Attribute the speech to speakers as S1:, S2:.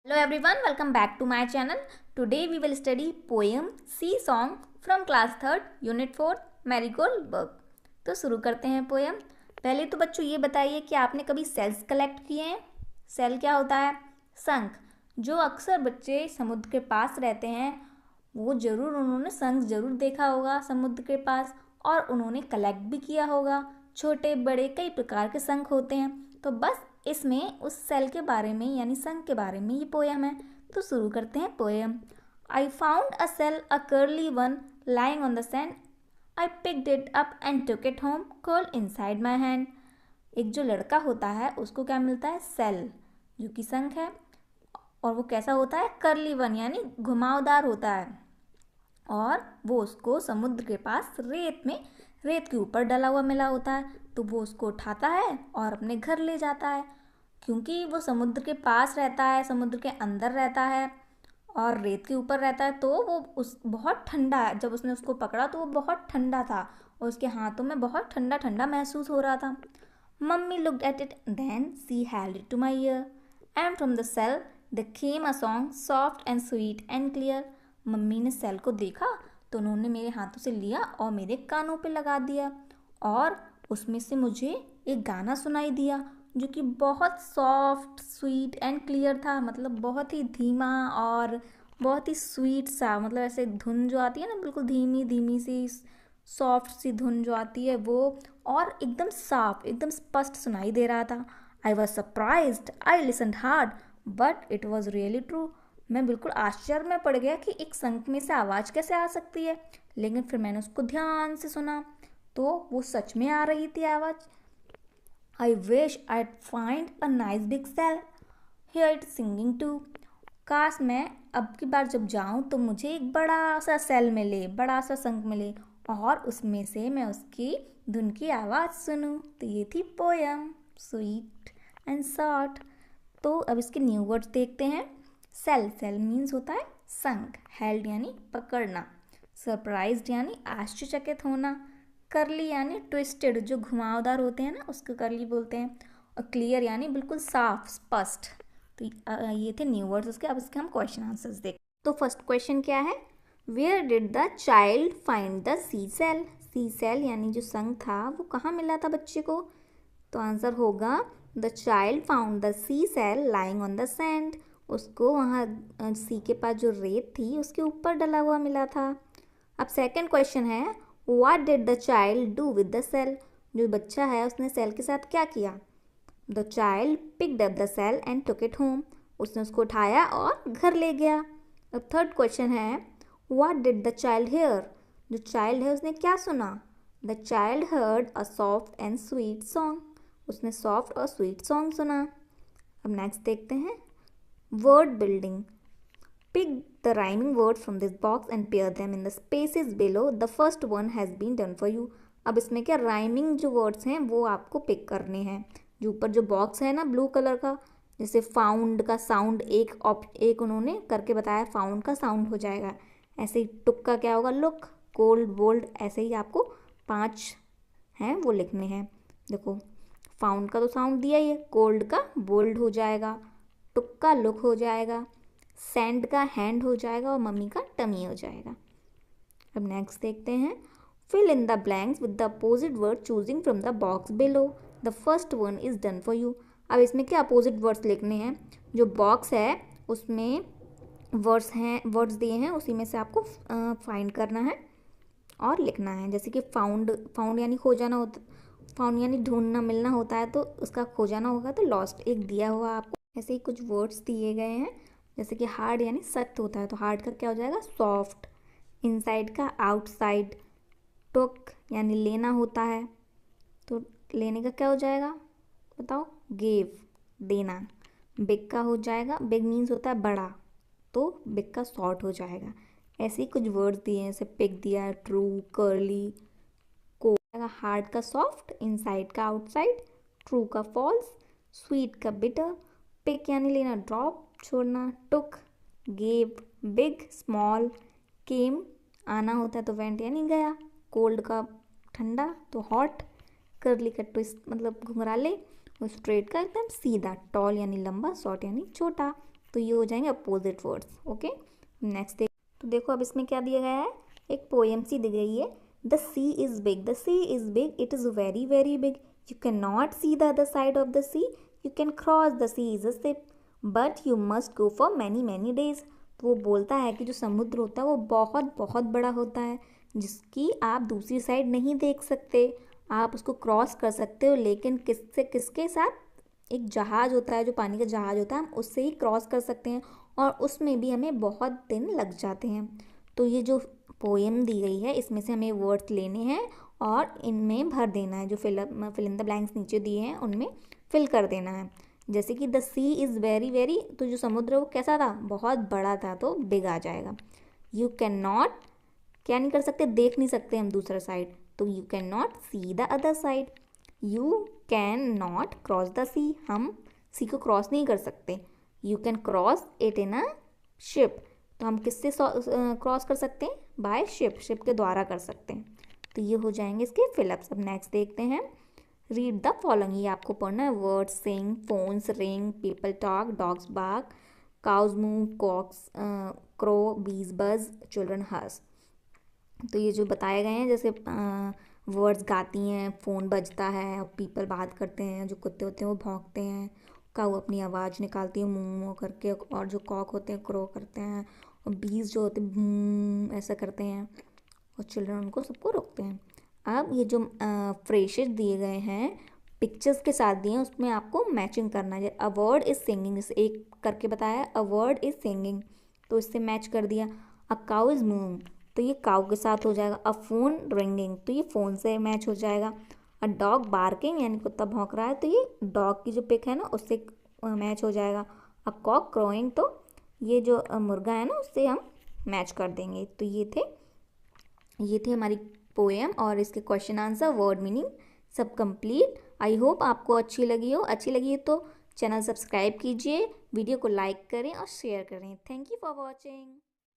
S1: Hello everyone, welcome back to my channel. Today we will study poem Sea Song from class 3rd unit 4 Marigold Bug. तो शुरू करते हैं poem. पहले तो बच्चों ये बताइए कि आपने कभी सेल्स कलेक्ट किए हैं। सेल क्या होता है? शंख। जो अक्सर बच्चे समुद्र के पास रहते हैं वो ज़रूर उन्होंने शंख ज़रूर देखा होगा समुद्र के पास, और उन्होंने कलेक्ट भी किया होगा। छोटे बड़े कई प्रकार के शंख होते हैं। तो बस इसमें उस सेल के बारे में यानी शंख के बारे में ये पोएम है। तो शुरू करते हैं poem. I found a shell, a curly one, lying on the sand. I picked it up and took it home, curled inside my hand. एक जो लड़का होता है उसको क्या मिलता है? सेल, जो कि शंख है। और वो कैसा होता है? कर्ली वन, यानी घुमावदार होता है। और वो उसको समुद्र के पास रेत के ऊपर डला हुआ मिला होता है। तो वो उसको उठाता है और अपने घर ले जाता है। क्योंकि वो समुद्र के पास रहता है, समुद्र के अंदर रहता है और रेत के ऊपर रहता है, तो वो उस बहुत ठंडा है। जब उसने उसको पकड़ा तो वो बहुत ठंडा था और उसके हाथों में बहुत ठंडा ठंडा महसूस हो रहा था। Mummy looked at it, then she held it to my ear, and from the shell there came a song soft and sweet and clear. Mummy ने सेल को देखा तो उन्होंने मेरे हाथों से लिया और मेरे कानों पे लगा दिया, और उसमें से मुझे एक गाना सुनाई दिया जो कि बहुत सॉफ्ट स्वीट एंड क्लियर था। मतलब बहुत ही धीमा और बहुत ही स्वीट सा, मतलब ऐसे धुन जो आती है ना, बिल्कुल धीमी धीमी सी सॉफ्ट सी धुन जो आती है वो, और एकदम साफ एकदम स्पष्ट सुनाई दे रहा था। I was surprised, I listened hard, but it was really true. मैं बिल्कुल आश्चर्य में पड़ गया कि एक शंख में से आवाज़ कैसे आ सकती है, लेकिन फिर मैंने उसको ध्यान से सुना तो वो सच में आ रही थी आवाज़। I wish I find a nice big shell, hear it singing too. काश मैं अब की बार जब जाऊं तो मुझे एक बड़ा सा सेल मिले, बड़ा सा शंख मिले, और उसमें से मैं उसकी धुन की आवाज़ सुनूं। तो ये थी पोयम, स्वीट एंड शॉर्ट। तो अब इसके न्यू वर्ड्स देखते हैं। सेल, सेल मीन्स होता है शंख। हेल्ड यानी पकड़ना। सरप्राइज्ड यानी आश्चर्यचकित होना। करली यानी ट्विस्टेड, जो घुमावदार होते हैं ना उसको करली बोलते हैं। और क्लियर यानी बिल्कुल साफ स्पष्ट। तो ये थे न्यू वर्ड्स उसके। अब इसके हम क्वेश्चन आंसर्स देखते। तो फर्स्ट क्वेश्चन क्या है? Where did the child find the sea shell? Sea shell यानी जो शंख था वो कहाँ मिला था बच्चे को? तो आंसर होगा the child found the sea shell lying on the sand. उसको वहाँ सी के पास जो रेत थी उसके ऊपर डला हुआ मिला था। अब सेकंड क्वेश्चन है, what did the child do with the shell? जो बच्चा है उसने सेल के साथ क्या किया? The child picked up the shell and took it home. उसने उसको उठाया और घर ले गया। अब थर्ड क्वेश्चन है, what did the child hear? जो चाइल्ड है उसने क्या सुना? The child heard a soft and sweet song. उसने सॉफ्ट और स्वीट सॉन्ग सुना। अब नेक्स्ट देखते हैं, word building. Pick the rhyming word from this box and pair them in the spaces below, the first one has been done for you. अब इसमें क्या rhyming जो वर्ड्स हैं वो आपको पिक करने हैं। जो ऊपर जो बॉक्स है ना ब्लू कलर का, जैसे फाउंड का साउंड एक उन्होंने करके बताया, फाउंड का साउंड हो जाएगा। ऐसे ही टुक का क्या होगा? लुक। कोल्ड बोल्ड, ऐसे ही आपको 5 हैं वो लिखने हैं। देखो, फाउंड का तो साउंड दिया ही है, कोल्ड का बोल्ड हो जाएगा, टुक का लुक हो जाएगा, सैंड का हैंड हो जाएगा और मम्मी का टमी हो जाएगा। अब नेक्स्ट देखते हैं, fill in the blanks with the opposite word choosing from the box below, the first one is done for you. अब इसमें क्या अपोजिट वर्ड्स लिखने हैं? जो बॉक्स है उसमें वर्ड्स दिए हैं, उसी में से आपको फाइंड करना है और लिखना है। जैसे कि फाउंड, फाउंड यानी खो जाना होता, फाउंड यानी ढूंढना मिलना होता है, तो उसका खो जाना होगा तो लॉस्ट एक दिया हुआ आपको। ऐसे ही कुछ वर्ड्स दिए गए हैं, जैसे कि हार्ड यानी सख्त होता है, तो हार्ड का क्या हो जाएगा? सॉफ्ट। इनसाइड का आउटसाइड। टुक यानी लेना होता है, तो लेने का क्या हो जाएगा बताओ? गेव, देना। बिग का हो जाएगा, बिग मीन्स होता है बड़ा, तो बिग का शॉर्ट हो जाएगा। ऐसे ही कुछ वर्ड्स दिए हैं, जैसे पिक दिया है, ट्रू, कर्ली, हार्ड का सॉफ्ट, इनसाइड का आउटसाइड, ट्रू का फॉल्स, स्वीट का बिटर, पिक यानी लेना, ड्रॉप छोड़ना, टुक, गेव बिग स्मॉल, केम आना होता है तो वेंट यानी गया, कोल्ड का ठंडा तो हॉट, कर्ली का ट्विस्ट मतलब घुंघराले, और स्ट्रेट का एकदम सीधा, टॉल यानी लंबा, शॉर्ट यानी छोटा। तो ये हो जाएंगे अपोजिट वर्ड्स। ओके, नेक्स्ट देख। तो देखो अब इसमें क्या दिया गया है, एक पोएम सी दी गई है। The sea is big, the sea is big, it is very very big, you can not see the other side of the sea, you can cross the sea is a ship, but you must go for many many days. तो वो बोलता है कि जो समुद्र होता है वो बहुत बहुत बड़ा होता है, जिसकी आप दूसरी साइड नहीं देख सकते। आप उसको क्रॉस कर सकते हो, लेकिन किससे, किसके साथ, एक जहाज़ होता है, जो पानी का जहाज़ होता है, हम उससे ही क्रॉस कर सकते हैं, और उसमें भी हमें बहुत दिन लग जाते हैं। तो ये जो पोएम दी गई है इसमें से हमें वर्ड्स लेने हैं और इनमें भर देना है। जो फिल इन द ब्लैंक्स नीचे दिए हैं उनमें फिल कर देना है। जैसे कि the sea is very very, तो जो समुद्र है वो कैसा था, बहुत बड़ा था, तो बिग आ जाएगा। यू कैन नॉट, क्या नहीं कर सकते, देख नहीं सकते हम दूसरा साइड, तो you can not see the other side. You can not cross the sea, हम सी को क्रॉस नहीं कर सकते। You can cross it in a ship, तो हम किससे क्रॉस कर सकते हैं, बाय शिप, शिप के द्वारा कर सकते हैं। तो ये हो जाएंगे इसके फिलअप्स। अब नेक्स्ट देखते हैं, रीड द फॉलोइंग, ये आपको पढ़ना है। Words sing, phones ring, people talk, dogs bark, cows move, cocks crow, bees buzz, children हस। तो ये जो बताए गए हैं, जैसे वर्ड्स गाती हैं, फ़ोन बजता है, पीपल बात करते हैं, जो कुत्ते होते हैं वो भौंकते हैं, काऊ अपनी आवाज़ निकालती है मूँ मूँ करके, और जो कॉक होते हैं क्रो करते हैं, और बीज जो होते हैं ऐसा करते हैं, और चिल्ड्रन उनको सबको रोकते हैं। अब ये जो फ्रेजेस दिए गए हैं पिक्चर्स के साथ दिए हैं, उसमें आपको मैचिंग करना है। अ वर्ड इज़ सिंगिंग, इस एक करके बताया, अ वर्ड इज़ सिंगिंग, तो इससे मैच कर दिया। अ काउ इज़ मूइंग, तो ये काउ के साथ हो जाएगा। अ फ़ोन रिंगिंग, तो ये फ़ोन से मैच हो जाएगा। अ डॉग बार्किंग, यानी कुत्ता भौंक रहा है, तो ये डॉग की जो पिक है ना उससे मैच हो जाएगा। अ कॉक क्रोइंग, तो ये जो मुर्गा है ना उससे हम मैच कर देंगे। तो ये थे हमारी पोएम और इसके क्वेश्चन आंसर, वर्ड मीनिंग सब कंप्लीट। आई होप आपको अच्छी लगी हो। अच्छी लगी है तो चैनल सब्सक्राइब कीजिए, वीडियो को लाइक करें और शेयर करें। Thank you for watching.